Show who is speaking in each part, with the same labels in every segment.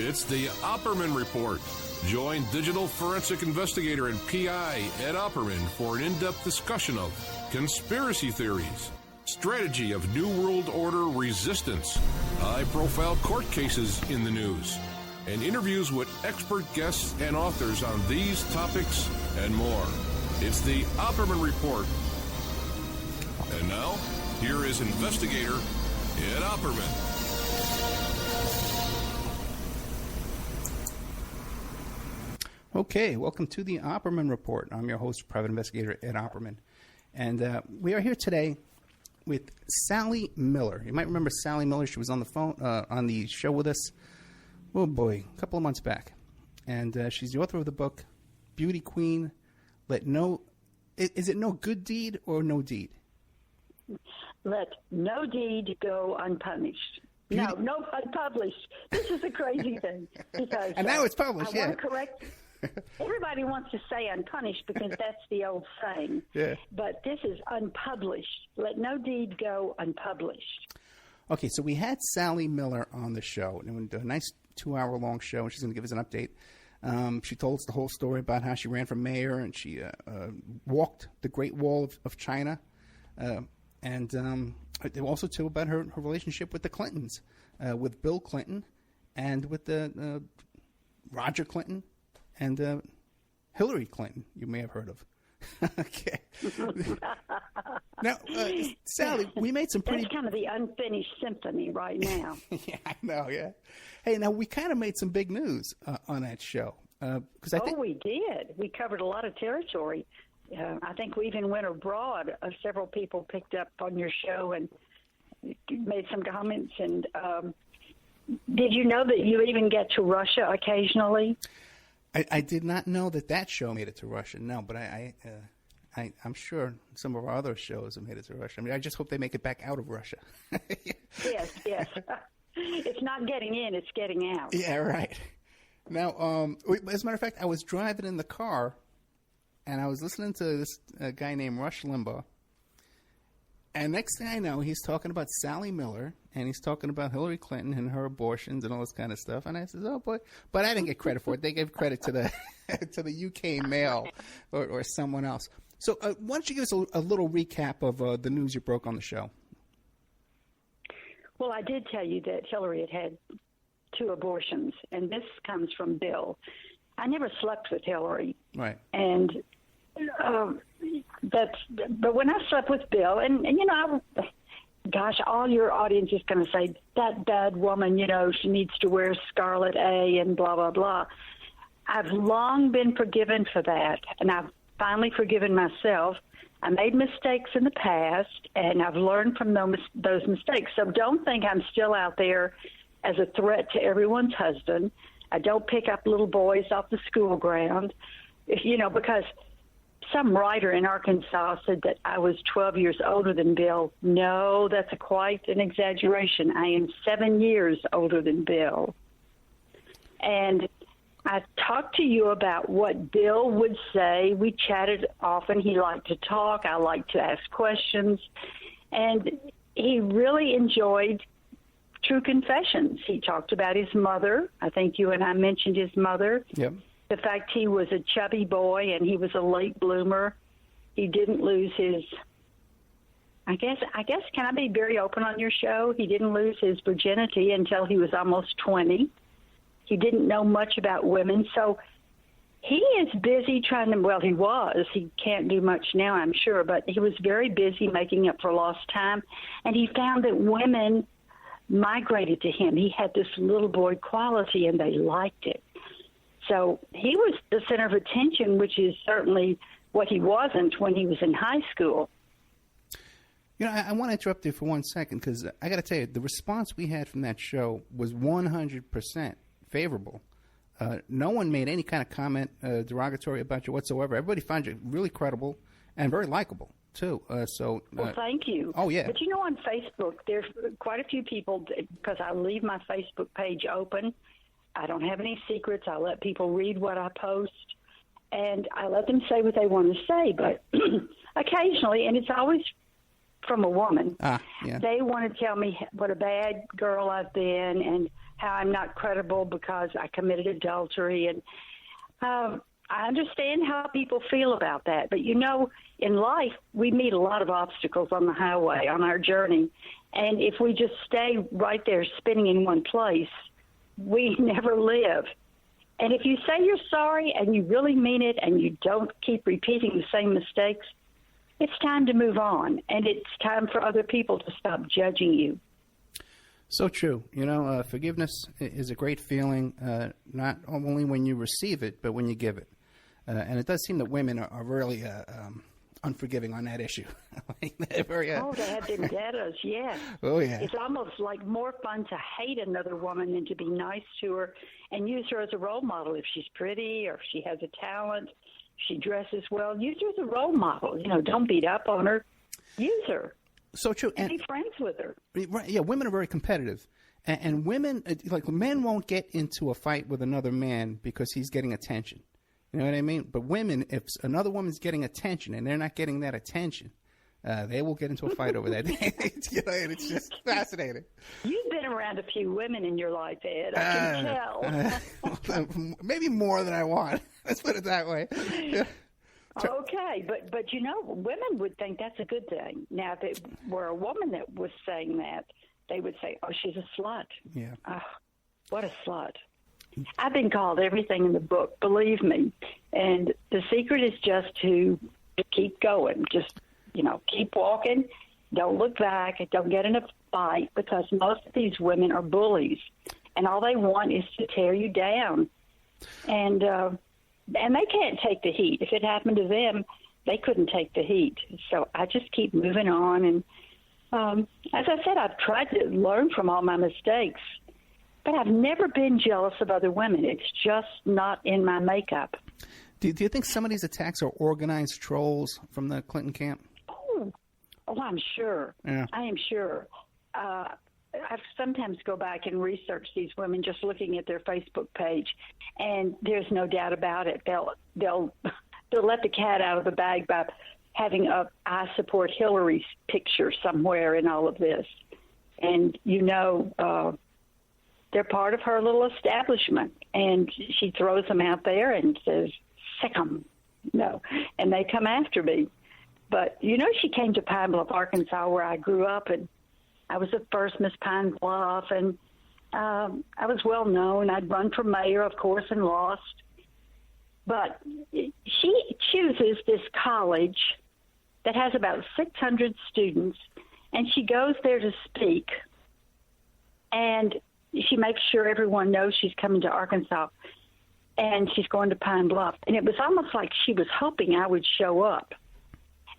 Speaker 1: It's the Opperman Report. Join digital forensic investigator and PI Ed Opperman for an in-depth discussion of conspiracy theories, strategy of New World Order resistance, high-profile court cases in the news, and interviews with expert guests and authors on these topics and more. It's the Opperman Report. And now, here is investigator Ed Opperman.
Speaker 2: Okay, welcome to the Opperman Report. I'm your host, private investigator Ed Opperman. And we are here today with Sally Miller. You might remember Sally Miller. She was on the phone, on the show with us, oh boy, a couple of months back. And she's the author of the book, Beauty Queen, is it no good deed or no deed?
Speaker 3: Let no deed go unpunished. No unpublished. This is a crazy thing. Because,
Speaker 2: and now it's published,
Speaker 3: I want to correct. Everybody wants to say unpunished because that's the old saying.
Speaker 2: Yeah.
Speaker 3: But this is unpublished. Let no deed go unpublished.
Speaker 2: Okay, so we had Sally Miller on the show, and we did a nice 2-hour-long show, and she's going to give us an update. She told us the whole story about how she ran for mayor, and she walked the Great Wall of China, and also, too, about her relationship with the Clintons, with Bill Clinton, and with the Roger Clinton, and Hillary Clinton, you may have heard of. Okay. Now, Sally, we made some pretty...
Speaker 3: That's kind of the unfinished symphony right now.
Speaker 2: Yeah, I know, yeah. Hey, now, we kind of made some big news on that show.
Speaker 3: We did. We covered a lot of territory. I think we even went abroad. Several people picked up on your show and made some comments. And did you know that you even get to Russia occasionally?
Speaker 2: I did not know that show made it to Russia. No, but I'm sure some of our other shows have made it to Russia. I mean, I just hope they make it back out of Russia.
Speaker 3: Yes. It's not getting in; it's getting out.
Speaker 2: Yeah, right. Now, as a matter of fact, I was driving in the car, and I was listening to this guy named Rush Limbaugh. And next thing I know, he's talking about Sally Miller, and he's talking about Hillary Clinton and her abortions and all this kind of stuff. And I said, oh, boy. But I didn't get credit for it. They gave credit to the to the UK Mail or someone else. So why don't you give us a little recap of the news you broke on the show?
Speaker 3: Well, I did tell you that Hillary had 2 abortions, and this comes from Bill. I never slept with Hillary.
Speaker 2: Right.
Speaker 3: And... but when I slept with Bill, and you know, gosh, all your audience is going to say, that bad woman, you know, she needs to wear scarlet A and blah, blah, blah. I've long been forgiven for that, and I've finally forgiven myself. I made mistakes in the past, and I've learned from those mistakes. So don't think I'm still out there as a threat to everyone's husband. I don't pick up little boys off the school ground, because some writer in Arkansas said that I was 12 years older than Bill. No, that's quite an exaggeration. I am 7 years older than Bill. And I talked to you about what Bill would say. We chatted often. He liked to talk. I liked to ask questions. And he really enjoyed true confessions. He talked about his mother. I think you and I mentioned his mother.
Speaker 2: Yep.
Speaker 3: The fact he was a chubby boy and he was a late bloomer. He didn't lose his, I guess, can I be very open on your show? He didn't lose his virginity until he was almost 20. He didn't know much about women. So he is busy he was. He can't do much now, I'm sure, but he was very busy making up for lost time. And he found that women migrated to him. He had this little boy quality and they liked it. So he was the center of attention, which is certainly what he wasn't when he was in high school.
Speaker 2: You know, I want to interrupt you for 1 second because I got to tell you, the response we had from that show was 100% favorable. No one made any kind of comment derogatory about you whatsoever. Everybody found you really credible and very likable, too. Well,
Speaker 3: thank you.
Speaker 2: Oh, yeah.
Speaker 3: But, on Facebook, there's quite a few people, because I leave my Facebook page open. I don't have any secrets. I let people read what I post, and I let them say what they want to say. But occasionally, and it's always from a woman,
Speaker 2: yeah.
Speaker 3: they want to tell me what a bad girl I've been and how I'm not credible because I committed adultery. And I understand how people feel about that. But, in life, we meet a lot of obstacles on the highway, on our journey. And if we just stay right there spinning in one place, we never live. And if you say you're sorry and you really mean it and you don't keep repeating the same mistakes, it's time to move on. And it's time for other people to stop judging you.
Speaker 2: So true. Forgiveness is a great feeling, not only when you receive it, but when you give it. And it does seem that women are really unforgiving on that issue. They're very,
Speaker 3: they have vendettas, yes.
Speaker 2: Oh, yeah.
Speaker 3: It's almost like more fun to hate another woman than to be nice to her and use her as a role model. If she's pretty or if she has a talent, if she dresses well, use her as a role model. Don't beat up on her. Use her.
Speaker 2: So true.
Speaker 3: And be friends with her.
Speaker 2: Right, yeah, women are very competitive. And women, men won't get into a fight with another man because he's getting attention. You know what I mean? But women, if another woman's getting attention and they're not getting that attention, they will get into a fight over that. And it's just fascinating.
Speaker 3: You've been around a few women in your life, Ed. I can tell.
Speaker 2: Maybe more than I want. Let's put it that way. Yeah.
Speaker 3: Okay, but women would think that's a good thing. Now, if it were a woman that was saying that, they would say, "Oh, she's a slut."
Speaker 2: Yeah.
Speaker 3: Oh, what a slut. I've been called everything in the book, believe me. And the secret is just to keep going. Just, keep walking. Don't look back. Don't get in a fight because most of these women are bullies. And all they want is to tear you down. And they can't take the heat. If it happened to them, they couldn't take the heat. So I just keep moving on. And as I said, I've tried to learn from all my mistakes. But I've never been jealous of other women. It's just not in my makeup.
Speaker 2: Do you think some of these attacks are organized trolls from the Clinton camp?
Speaker 3: Oh, I'm sure.
Speaker 2: Yeah.
Speaker 3: I am sure. I sometimes go back and research these women just looking at their Facebook page, and there's no doubt about it. They'll let the cat out of the bag by having a "I support Hillary" picture somewhere in all of this, and they're part of her little establishment, and she throws them out there and says, "Sick 'em," and they come after me. But she came to Pine Bluff, Arkansas, where I grew up, and I was the first Miss Pine Bluff, and I was well known. I'd run for mayor, of course, and lost. But she chooses this college that has about 600 students, and she goes there to speak, and she makes sure everyone knows she's coming to Arkansas, and she's going to Pine Bluff. And it was almost like she was hoping I would show up.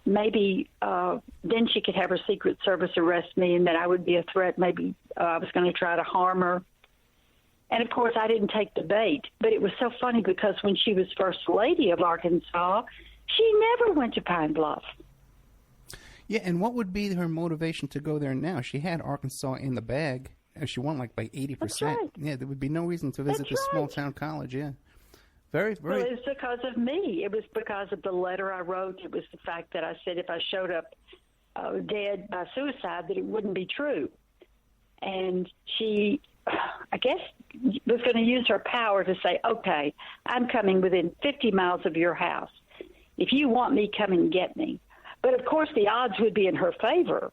Speaker 3: Maybe then she could have her Secret Service arrest me and that I would be a threat. Maybe I was going to try to harm her. And, of course, I didn't take the bait. But it was so funny because when she was First Lady of Arkansas, she never went to Pine Bluff.
Speaker 2: Yeah, and what would be her motivation to go there now? She had Arkansas in the bag. She won by 80%.
Speaker 3: That's right.
Speaker 2: Yeah, there would be no reason to visit this small town college. Yeah, very, very.
Speaker 3: Well, it was because of me. It was because of the letter I wrote. It was the fact that I said if I showed up dead by suicide, that it wouldn't be true. And she, I guess, was going to use her power to say, "Okay, I'm coming within 50 miles of your house. If you want me, come and get me." But of course, the odds would be in her favor,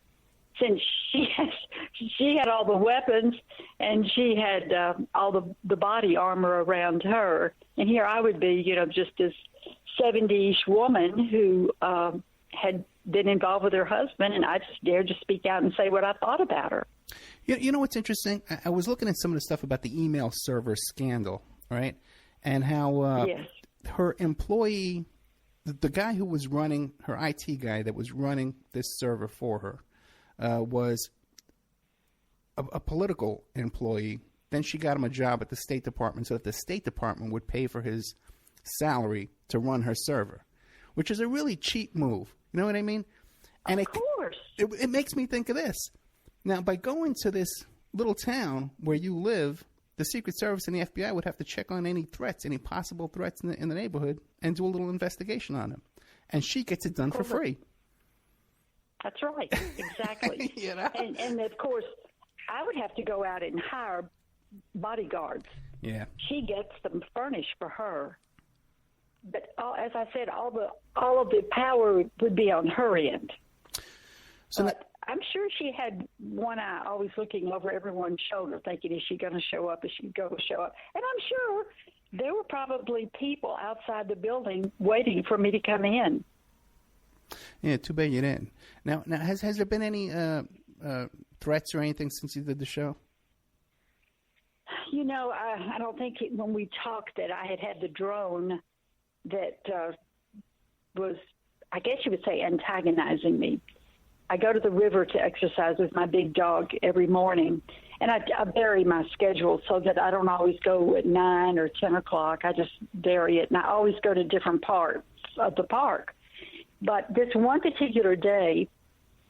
Speaker 3: since she had all the weapons and she had all the body armor around her. And here I would be, just this 70-ish woman who had been involved with her husband, and I just dared to speak out and say what I thought about her.
Speaker 2: You know what's interesting? I was looking at some of the stuff about the email server scandal, right? And how
Speaker 3: Yes.
Speaker 2: her employee, the guy who was running, her IT guy that was running this server for her, was a political employee. Then she got him a job at the State Department so that the State Department would pay for his salary to run her server, which is a really cheap move. You know what I mean? And
Speaker 3: Of course.
Speaker 2: It makes me think of this. Now, by going to this little town where you live, the Secret Service and the FBI would have to check on any threats, any possible threats in the neighborhood, and do a little investigation on them. And she gets it done for free.
Speaker 3: That's right. Exactly.
Speaker 2: You know?
Speaker 3: And of course, I would have to go out and hire bodyguards.
Speaker 2: Yeah.
Speaker 3: She gets them furnished for her. But as I said, all of the power would be on her end.
Speaker 2: So
Speaker 3: but I'm sure she had one eye always looking over everyone's shoulder, thinking, is she going to show up? Is she going to show up? And I'm sure there were probably people outside the building waiting for me to come in.
Speaker 2: Yeah, too bad you didn't. Now has there been any threats or anything since you did the show?
Speaker 3: You know, I don't think when we talked that I had the drone that was, I guess you would say, antagonizing me. I go to the river to exercise with my big dog every morning, and I vary my schedule so that I don't always go at 9 or 10 o'clock. I just vary it, and I always go to different parts of the park. But this one particular day,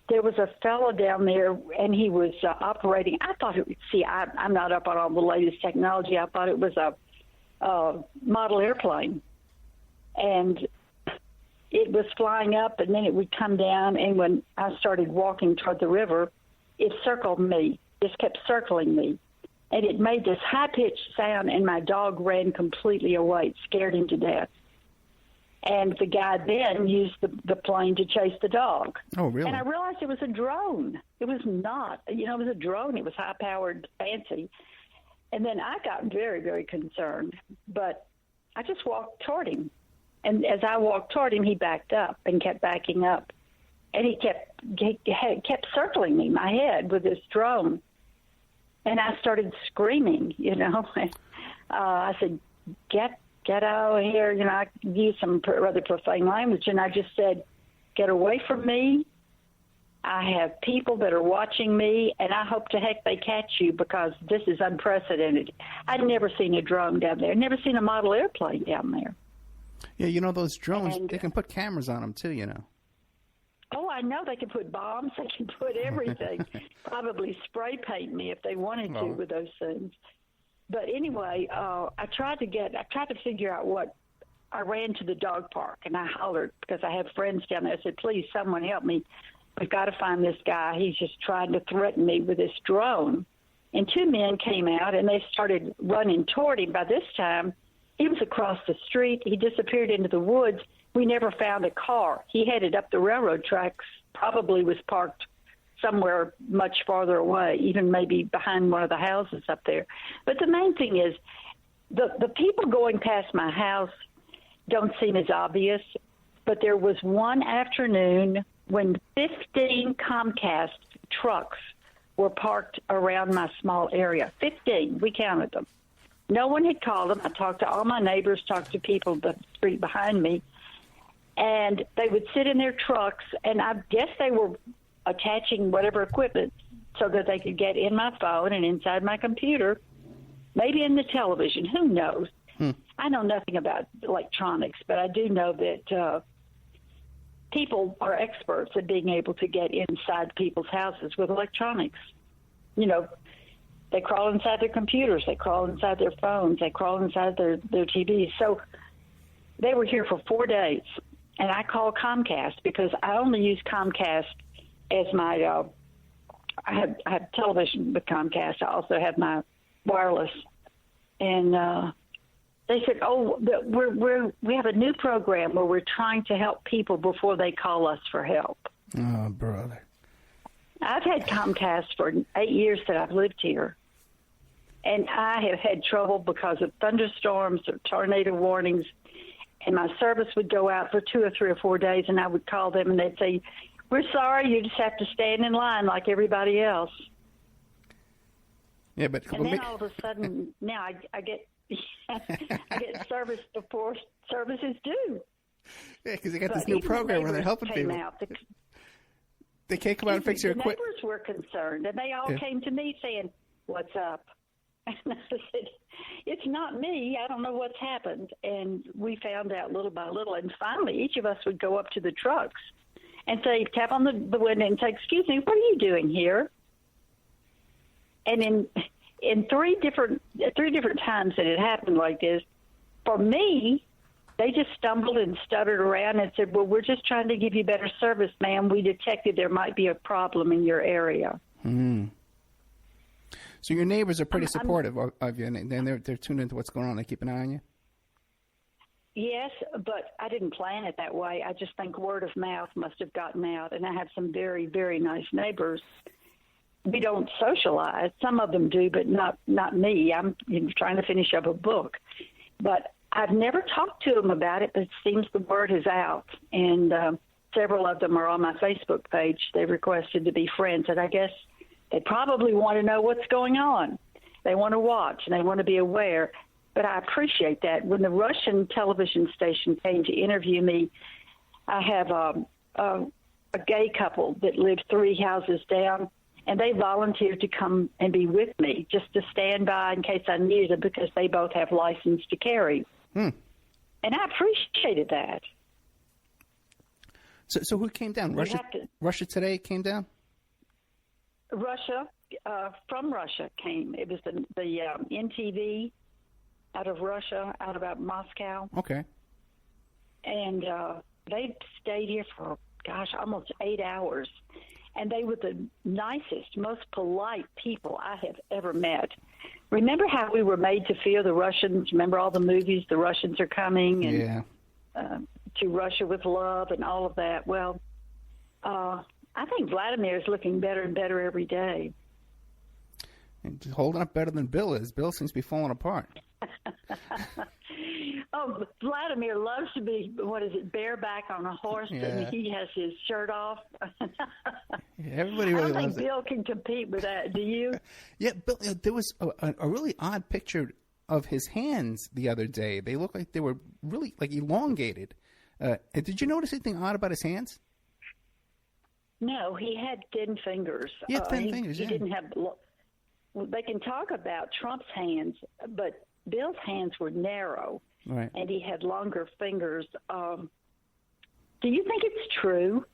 Speaker 3: there was a fellow down there, and he was operating. I thought it would, I'm not up on all the latest technology. I thought it was a model airplane. And it was flying up, and then it would come down, and when I started walking toward the river, it circled me, just kept circling me. And it made this high-pitched sound, and my dog ran completely away. It scared him to death. And the guy then used the plane to chase the dog.
Speaker 2: Oh, really?
Speaker 3: And I realized it was a drone. It was not. You know, it was a drone. It was high-powered, fancy. And then I got very, very concerned. But I just walked toward him. And as I walked toward him, he backed up and kept backing up. And he kept circling me, my head, with this drone. And I started screaming, you know. I said, get out of here. You know, I used some rather profane language. And I just said, get away from me. I have people that are watching me, and I hope to heck they catch you because this is unprecedented. I'd never seen a drone down there. Never seen a model airplane down there.
Speaker 2: Yeah, you know, those drones, they can put cameras on them, too, you know.
Speaker 3: Oh, I know. They can put bombs. They can put everything. Probably spray paint me if they wanted to with those things. But anyway, I tried to figure out what. I ran to the dog park, and I hollered because I have friends down there. I said, please, someone help me. We've got to find this guy. He's just trying to threaten me with this drone. And two men came out, and they started running toward him. By this time, he was across the street. He disappeared into the woods. We never found a car. He headed up the railroad tracks, probably was parked somewhere much farther away, even maybe behind one of the houses up there. But the main thing is the people going past my house don't seem as obvious, but there was one afternoon when 15 Comcast trucks were parked around my small area. 15, we counted them. No one had called them. I talked to all my neighbors, talked to people the street behind me, and they would sit in their trucks, and I guess they were attaching whatever equipment so that they could get in my phone and inside my computer, maybe in the television. Who knows? I know nothing about electronics, but I do know that people are experts at being able to get inside people's houses with electronics. You know, they crawl inside their computers, they crawl inside their phones, they crawl inside their TVs. So they were here for 4 days, and I called Comcast because I only use Comcast as my I have television with Comcast. I also have my wireless, and they said, "Oh, we have a new program where we're trying to help people before they call us for help."
Speaker 2: Oh, brother!
Speaker 3: I've had Comcast for 8 years that I've lived here, and I have had trouble because of thunderstorms or tornado warnings, and my service would go out for 2 or 3 or 4 days, and I would call them, and they'd say, "We're sorry, you just have to stand in line like everybody else."
Speaker 2: Yeah, but
Speaker 3: and then all of a sudden, now I get I get service before service is due.
Speaker 2: Yeah, because they got this new program where they're helping people. They can't come out and fix your equipment.
Speaker 3: The neighbors were concerned, and they all came to me saying, "What's up?" And I said, "It's not me. I don't know what's happened." And we found out little by little, and finally each of us would go up to the trucks and say, tap on the window and say, "Excuse me, what are you doing here?" And in three different times that it happened like this, for me, they just stumbled and stuttered around and said, "Well, we're just trying to give you better service, ma'am. We detected there might be a problem in your area."
Speaker 2: So your neighbors are pretty supportive of you, and they're tuned into what's going on. They keep an eye on you.
Speaker 3: Yes, but I didn't plan it that way. I just think word of mouth must have gotten out, and I have some very, very nice neighbors. We don't socialize. Some of them do, but not me. I'm trying to finish up a book. But I've never talked to them about it, but it seems the word is out. And several of them are on my Facebook page. They requested to be friends, and I guess they probably want to know what's going on. They want to watch, and they want to be aware. But I appreciate that. When the Russian television station came to interview me, I have a gay couple that lives 3 houses down, and they volunteered to come and be with me just to stand by in case I needed it because they both have license to carry. And I appreciated that.
Speaker 2: So who came down? Russia Today came down?
Speaker 3: Russia, from Russia came. It was the NTV out of Russia, out about Moscow.
Speaker 2: Okay.
Speaker 3: And they stayed here for, almost 8 hours. And they were the nicest, most polite people I have ever met. Remember how we were made to fear the Russians? Remember all the movies, the Russians are coming, and to Russia with love and all of that? Well, I think Vladimir is looking better and better every day.
Speaker 2: And just holding up better than Bill is. Bill seems to be falling apart.
Speaker 3: Oh, Vladimir loves to be, bareback on a horse, and he has his shirt off.
Speaker 2: Everybody really loves it.
Speaker 3: I don't think Bill can compete with that. Do you?
Speaker 2: Yeah, Bill, there was a really odd picture of his hands the other day. They looked like they were really elongated. Did you notice anything odd about his hands?
Speaker 3: No, he had thin fingers.
Speaker 2: He had thin fingers,
Speaker 3: He didn't have... They can talk about Trump's hands, but Bill's hands were narrow,
Speaker 2: right,
Speaker 3: and he had longer fingers. Do you think it's true?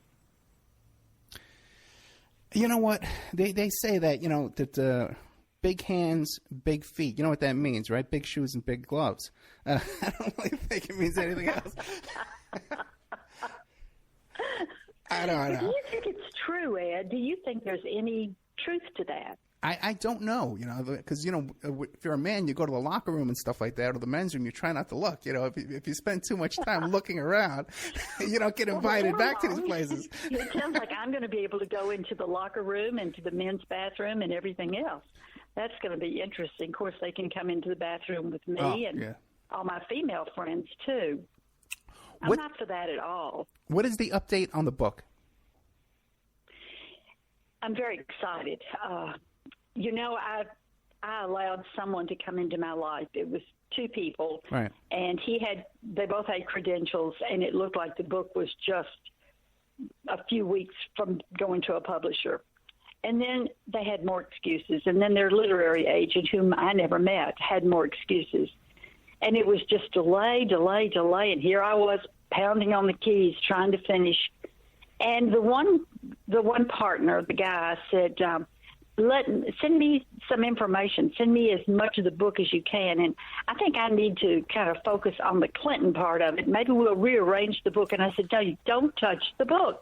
Speaker 2: You know what? They say that, that big hands, big feet. You know what that means, right? Big shoes and big gloves. I don't really think it means anything else. I don't know.
Speaker 3: Do you think it's true, Ed? Do you think there's any truth to that?
Speaker 2: I don't know, because, if you're a man, you go to the locker room and stuff like that, or the men's room, you try not to look. If you spend too much time looking around, you don't get invited back to these places.
Speaker 3: It sounds like I'm going to be able to go into the locker room and to the men's bathroom and everything else. That's going to be interesting. Of course, they can come into the bathroom with me and all my female friends, too. I'm not for that at all.
Speaker 2: What is the update on the book?
Speaker 3: I'm very excited. I allowed someone to come into my life. It was 2 people,
Speaker 2: right? And
Speaker 3: they both had credentials, and it looked like the book was just a few weeks from going to a publisher. And then they had more excuses, and then their literary agent, whom I never met, had more excuses. And it was just delay, and here I was pounding on the keys trying to finish. And the one partner, the guy, said, send me some information. Send me as much of the book as you can. And I think I need to kind of focus on the Clinton part of it. Maybe we'll rearrange the book. And I said, no, you don't touch the book.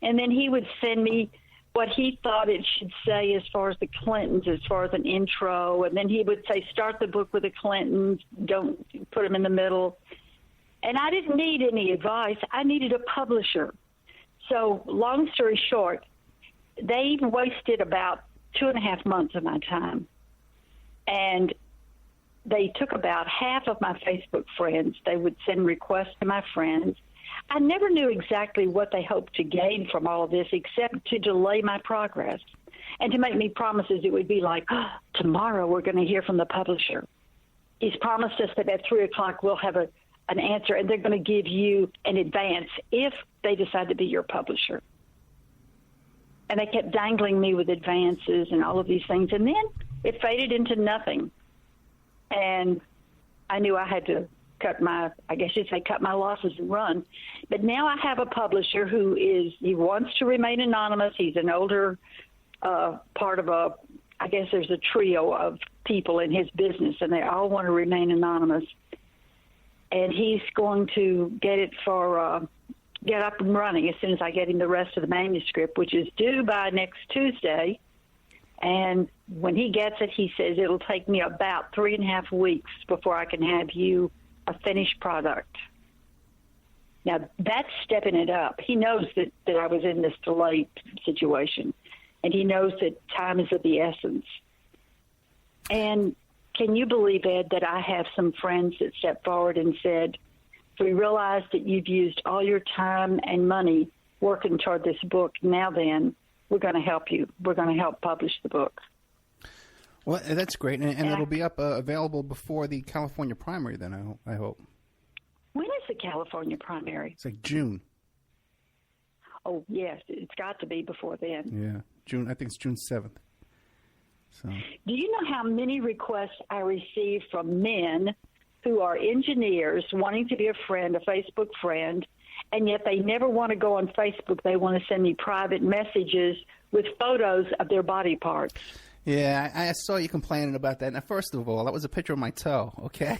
Speaker 3: And then he would send me what he thought it should say as far as the Clintons, as far as an intro. And then he would say, start the book with the Clintons. Don't put them in the middle. And I didn't need any advice. I needed a publisher. So long story short, they wasted about 2.5 months of my time. And they took about half of my Facebook friends. They would send requests to my friends. I never knew exactly what they hoped to gain from all of this except to delay my progress and to make me promises. It would be like, tomorrow we're going to hear from the publisher. He's promised us that at 3 o'clock we'll have an answer, and they're going to give you an advance if they decide to be your publisher. And they kept dangling me with advances and all of these things. And then it faded into nothing. And I knew I had to cut my losses and run. But now I have a publisher he wants to remain anonymous. He's an older part of there's a trio of people in his business, and they all want to remain anonymous. And he's going to get it get up and running as soon as I get him the rest of the manuscript, which is due by next Tuesday. And when he gets it, he says it'll take me about 3.5 weeks before I can have you a finished product. Now, that's stepping it up. He knows that I was in this delayed situation, and he knows that time is of the essence. And can you believe, Ed, that I have some friends that stepped forward and said, we realize that you've used all your time and money working toward this book. Now then, we're going to help you. We're going to help publish the book.
Speaker 2: Well, that's great. And it'll be up available before the California primary then, I hope.
Speaker 3: When is the California primary?
Speaker 2: It's like June.
Speaker 3: Oh, yes. It's got to be before then.
Speaker 2: Yeah. June. I think it's June 7th. So.
Speaker 3: Do you know how many requests I receive from men who are engineers wanting to be a friend, a Facebook friend, and yet they never want to go on Facebook. They want to send me private messages with photos of their body parts.
Speaker 2: Yeah, I saw you complaining about that. Now, first of all, that was a picture of my toe, okay?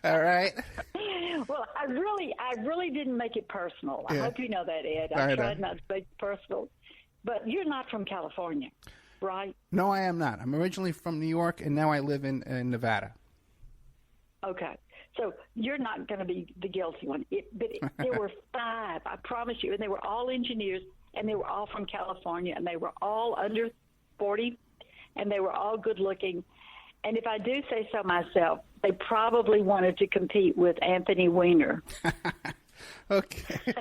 Speaker 2: All right.
Speaker 3: Well, I really didn't make it personal.
Speaker 2: Yeah.
Speaker 3: I hope you know that, Ed. I tried not to make it personal. But you're not from California, right?
Speaker 2: No, I am not. I'm originally from New York, and now I live in Nevada.
Speaker 3: Okay. So you're not going to be the guilty one. There were 5, I promise you, and they were all engineers, and they were all from California, and they were all under 40, and they were all good-looking. And if I do say so myself, they probably wanted to compete with Anthony Weiner.
Speaker 2: Okay.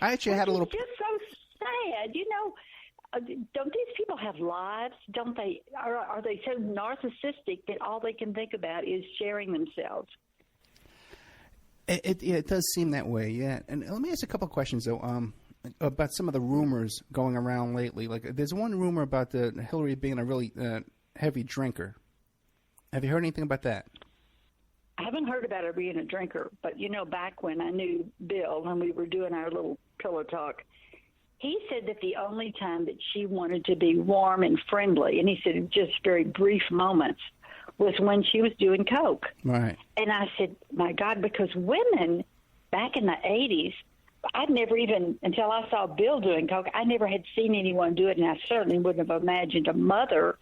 Speaker 2: I actually had a little...
Speaker 3: It's just so sad. You know, don't these people have lives? Don't they? Are they so narcissistic that all they can think about is sharing themselves?
Speaker 2: It does seem that way, yeah. And let me ask a couple of questions, though, about some of the rumors going around lately. Like, there's one rumor about Hillary being a really heavy drinker. Have you heard anything about that?
Speaker 3: I haven't heard about her being a drinker, but, you know, back when I knew Bill and we were doing our little pillow talk, he said that the only time that she wanted to be warm and friendly, and he said just very brief moments, was when she was doing coke.
Speaker 2: Right.
Speaker 3: And I said, my God, because women back in the 80s, I'd never even, until I saw Bill doing coke, I never had seen anyone do it, and I certainly wouldn't have imagined a mother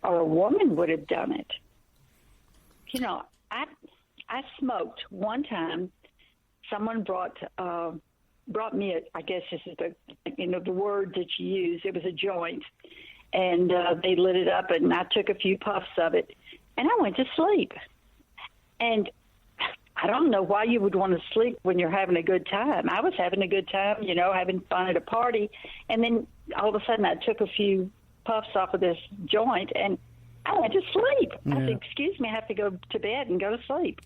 Speaker 3: or a woman would have done it. You know, I smoked one time. Someone brought me I guess this is the word that you use. It was a joint, and they lit it up, and I took a few puffs of it, and I went to sleep. And I don't know why you would want to sleep when you're having a good time. I was having a good time, you know, having fun at a party, and then all of a sudden I took a few puffs off of this joint, and I went to sleep. Yeah. I said, excuse me, I have to go to bed and go to sleep.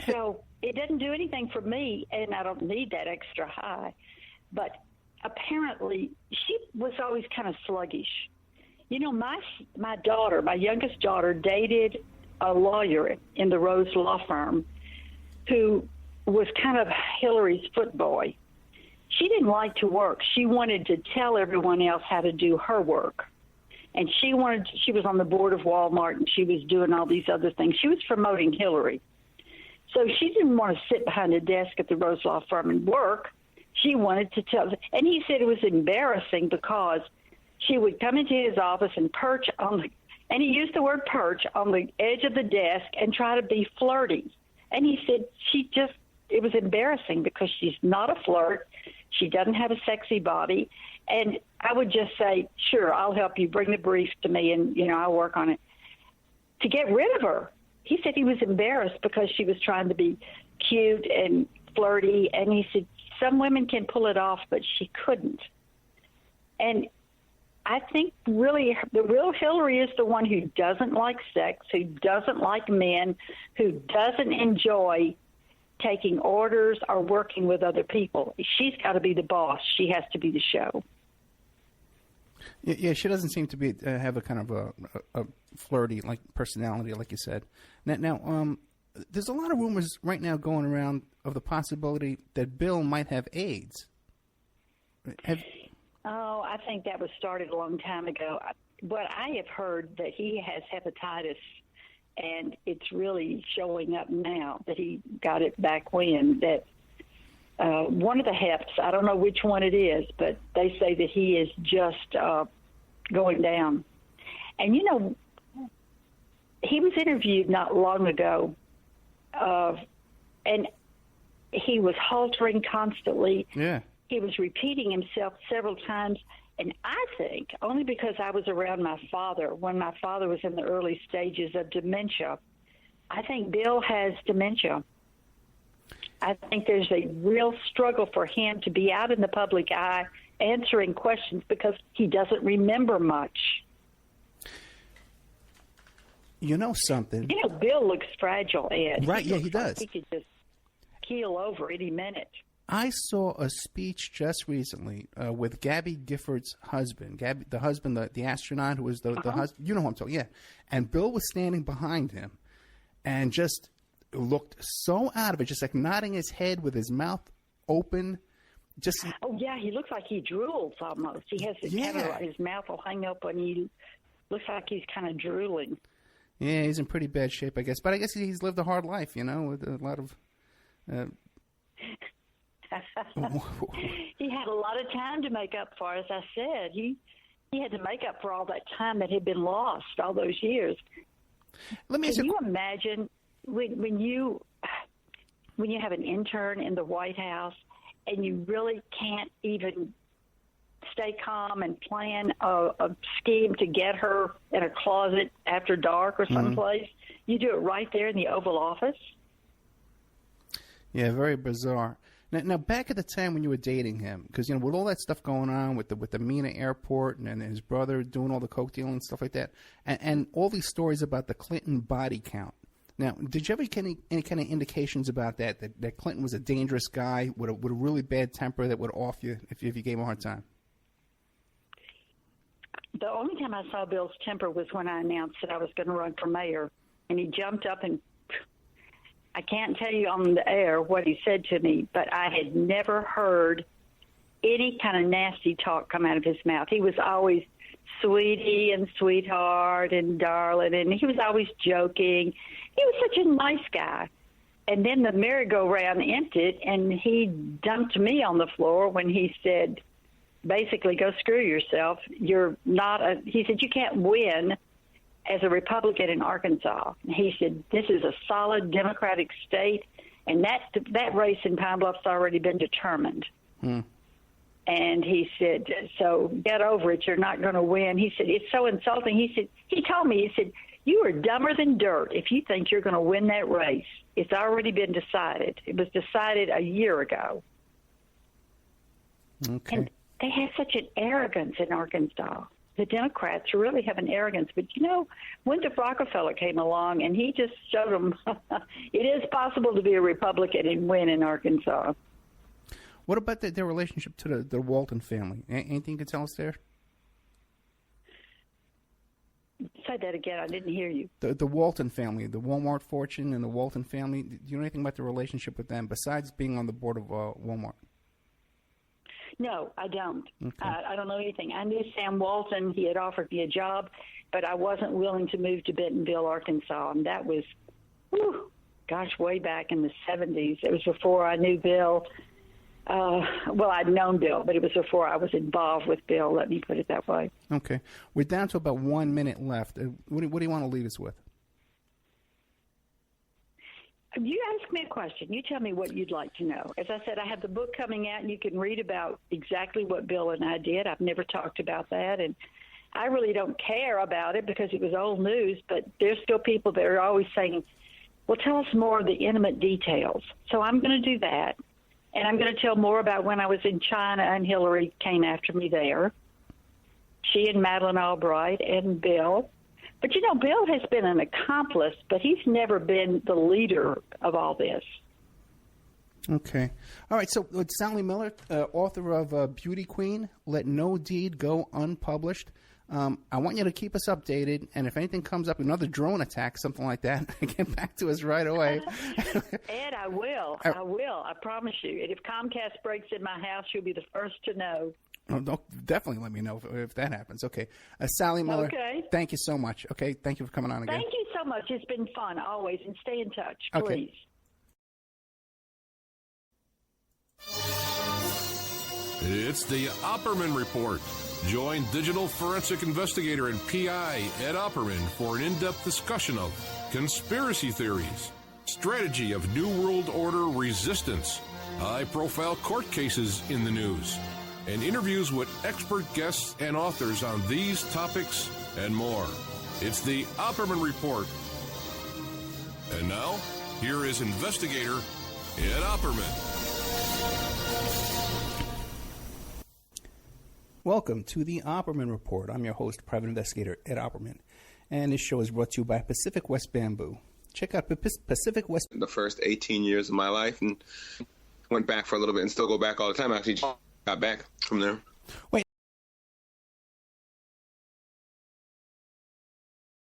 Speaker 3: So it doesn't do anything for me, and I don't need that extra high. But apparently she was always kind of sluggish. You know, my daughter, my youngest daughter, dated a lawyer in the Rose Law Firm who was kind of Hillary's footboy. She didn't like to work. She wanted to tell everyone else how to do her work. And she was on the board of Walmart, and she was doing all these other things. She was promoting Hillary. So she didn't want to sit behind a desk at the Rose Law Firm and work. She wanted to tell. And he said it was embarrassing because she would come into his office and perch on the, and he used the word perch, on the edge of the desk and try to be flirty. And he said it was embarrassing because she's not a flirt. She doesn't have a sexy body. And I would just say, sure, I'll help you. Bring the brief to me, and, you know, I'll work on it. To get rid of her, he said he was embarrassed because she was trying to be cute and flirty. And he said some women can pull it off, but she couldn't. And I think really the real Hillary is the one who doesn't like sex, who doesn't like men, who doesn't enjoy taking orders or working with other people. She's got to be the boss. She has to be the show.
Speaker 2: Yeah, she doesn't seem to be have a kind of a flirty like personality, like you said. Now, there's a lot of rumors right now going around of the possibility that Bill might have AIDS.
Speaker 3: I think that was started a long time ago. But I have heard that he has hepatitis, and it's really showing up now that he got it back when. That one of the hefts. I don't know which one it is, but they say that he is just going down. And, he was interviewed not long ago, and he was halting constantly.
Speaker 2: Yeah.
Speaker 3: He was repeating himself several times. And I think, only because I was around my father when my father was in the early stages of dementia, I think Bill has dementia. I think there's a real struggle for him to be out in the public eye answering questions because he doesn't remember much.
Speaker 2: You know something?
Speaker 3: Bill looks fragile, Ed.
Speaker 2: Right, he does.
Speaker 3: He could just keel over any minute.
Speaker 2: I saw a speech just recently with Gabby Gifford's husband, the astronaut who was the husband. You know who I'm talking, yeah. And Bill was standing behind him and just looked so out of it, just like nodding his head with his mouth open.
Speaker 3: Oh, yeah, he looks like he drools almost. He has his mouth will hang up and he looks like he's kind of drooling.
Speaker 2: Yeah, he's in pretty bad shape, I guess. But I guess he's lived a hard life, with a lot of...
Speaker 3: He had a lot of time to make up for, as I said. He had to make up for all that time that had been lost all those years.
Speaker 2: Let me
Speaker 3: Can you imagine when you have an intern in the White House and you really can't even stay calm and plan a scheme to get her in a closet after dark or someplace? Mm-hmm. You do it right there in the Oval Office?
Speaker 2: Yeah, very bizarre. Now, back at the time when you were dating him, because with all that stuff going on with the Mena airport and his brother doing all the coke dealing and stuff like that, and all these stories about the Clinton body count. Now, did you ever get any kind of indications about that Clinton was a dangerous guy with a really bad temper that would off you if you gave him a hard time?
Speaker 3: The only time I saw Bill's temper was when I announced that I was going to run for mayor, and he jumped up and I can't tell you on the air what he said to me, but I had never heard any kind of nasty talk come out of his mouth. He was always sweetie and sweetheart and darling, and he was always joking. He was such a nice guy. And then the merry-go-round emptied, and he dumped me on the floor when he said, basically, go screw yourself. He said, you can't win as a Republican in Arkansas. He said, this is a solid Democratic state, and that race in Pine Bluff's already been determined. Hmm. And he said, so get over it. You're not going to win. He said, it's so insulting. He told me, you are dumber than dirt if you think you're going to win that race. It's already been decided. It was decided a year ago.
Speaker 2: Okay.
Speaker 3: And they have such an arrogance in Arkansas. The Democrats really have an arrogance. But, Winthrop Rockefeller came along, and he just showed them it is possible to be a Republican and win in Arkansas.
Speaker 2: What about their relationship to the Walton family? Anything you can tell us there?
Speaker 3: Say that again. I didn't hear you.
Speaker 2: The Walton family, the Walmart fortune and the Walton family. Do you know anything about the relationship with them besides being on the board of Walmart?
Speaker 3: No, I don't.
Speaker 2: Okay.
Speaker 3: I don't know anything. I knew Sam Walton. He had offered me a job, but I wasn't willing to move to Bentonville, Arkansas. And that was, way back in the 70s. It was before I knew Bill. I'd known Bill, but it was before I was involved with Bill. Let me put it that way.
Speaker 2: Okay. We're down to about 1 minute left. What do you want to leave us with?
Speaker 3: You ask me a question. You tell me what you'd like to know. As I said, I have the book coming out, and you can read about exactly what Bill and I did. I've never talked about that, and I really don't care about it because it was old news, but there's still people that are always saying, well, tell us more of the intimate details. So I'm going to do that, and I'm going to tell more about when I was in China and Hillary came after me there. She and Madeleine Albright and Bill. But, Bill has been an accomplice, but he's never been the leader of all this.
Speaker 2: Okay. All right, so Sally Miller, author of Beauty Queen, Let No Deed Go Unpublished. I want you to keep us updated, and if anything comes up, another drone attack, something like that, get back to us right away.
Speaker 3: Ed, I will. I promise you. And if Comcast breaks in my house, you'll be the first to know.
Speaker 2: Oh, definitely let me know if that happens. Okay. Sally Miller, Thank you so much. Okay, thank you for coming on again.
Speaker 3: Thank you so much. It's been fun always, and stay in touch,
Speaker 2: okay.
Speaker 3: Please.
Speaker 1: It's the Opperman Report. Join digital forensic investigator and PI Ed Opperman for an in-depth discussion of conspiracy theories, strategy of New World Order resistance, high-profile court cases in the news, and interviews with expert guests and authors on these topics and more. It's the Opperman Report. And now, here is investigator Ed Opperman.
Speaker 2: Welcome to the Opperman Report. I'm your host, private investigator Ed Opperman, and this show is brought to you by Pacific West Bamboo. Check out Pacific West.
Speaker 4: The first 18 years of my life, and went back for a little bit, and still go back all the time. I actually got back from there.
Speaker 2: Wait,